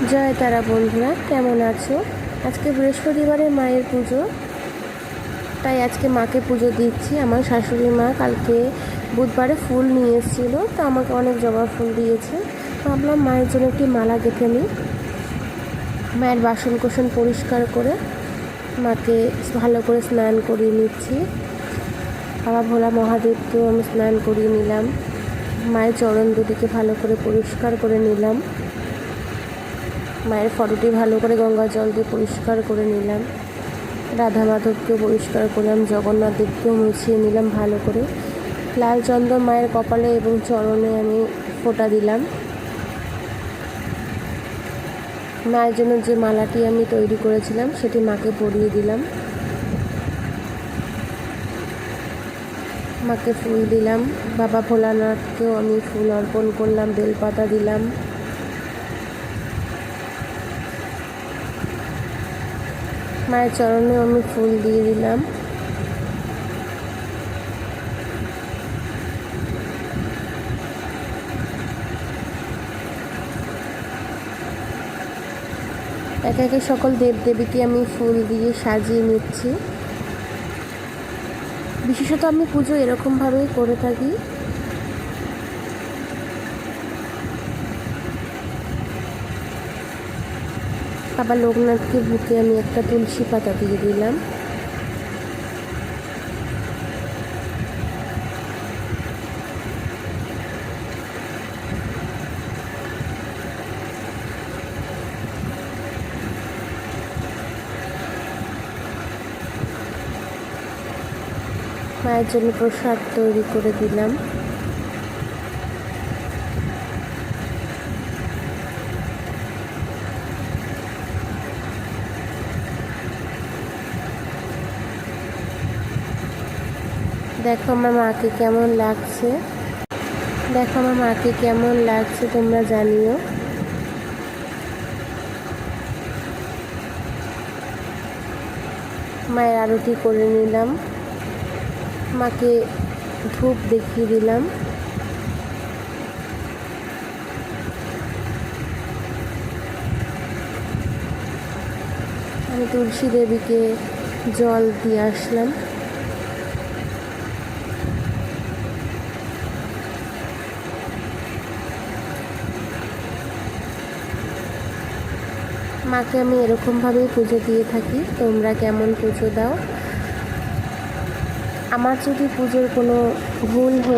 জয় তারা বন্ধুরা, কেমন আছো? আজকে বৃহস্পতিবারে মায়ের পুজো, তাই আজকে মাকে পুজো দিচ্ছি। আমার শাশুড়ি মা কালকে বুধবারে ফুল নিয়ে এসেছিল, তো আমাকে অনেক জবা ফুল দিয়েছে। ভাবলাম মায়ের জন্য একটি মালা গেঁথে নিই। মায়ের বাসন কোসন পরিষ্কার করে মাকে ভালো করে স্নান করিয়ে নিচ্ছি। বাবা ভোলা মহাদেবকেও আমি স্নান করিয়ে নিলাম। মায়ের চরণ দুটিকে ভালো করে পরিষ্কার করে নিলাম। মায়ের ফটোটি ভালো করে গঙ্গা জল দিয়ে পরিষ্কার করে নিলাম। রাধা মাধবকেও পরিষ্কার করলাম, জগন্নাথ দেবকেও মুছিয়ে নিলাম ভালো করে। লাল চন্দন মায়ের কপালে এবং চরণে আমি ফোঁটা দিলাম। মায়ের জন্য যে মালাটি আমি তৈরি করেছিলাম সেটি মাকে পরিয়ে দিলাম। মাকে ফুল দিলাম। বাবা ভোলানাথকেও আমি ফুল অর্পণ করলাম, বেলপাতা দিলাম। মায়ের চরণেও আমি ফুল দিয়ে দিলাম। একে একে সকল দেবদেবীকে আমি ফুল দিয়ে সাজিয়ে নিচ্ছি। বিশেষত আমি পুজো এরকমভাবেই করে থাকি। বাবা লোকনাথকে বুকে আমি একটা তুলসী পাতা দিয়ে দিলাম। মায়ের জন্য প্রসাদ তৈরি করে দিলাম। দেখো আমার মাকে কেমন লাগছে, তোমরা জানিও। মায়ের আরতি করে নিলাম। মাকে ধূপ দেখিয়ে দিলাম। আমি তুলসী দেবীকে জল দিয়ে আসলাম। মাকে আমি এরকমভাবেই পুজো দিয়ে থাকি। তোমরা কেমন পুজো দাও? আমার যদি পুজোর কোনো ভুল হয়ে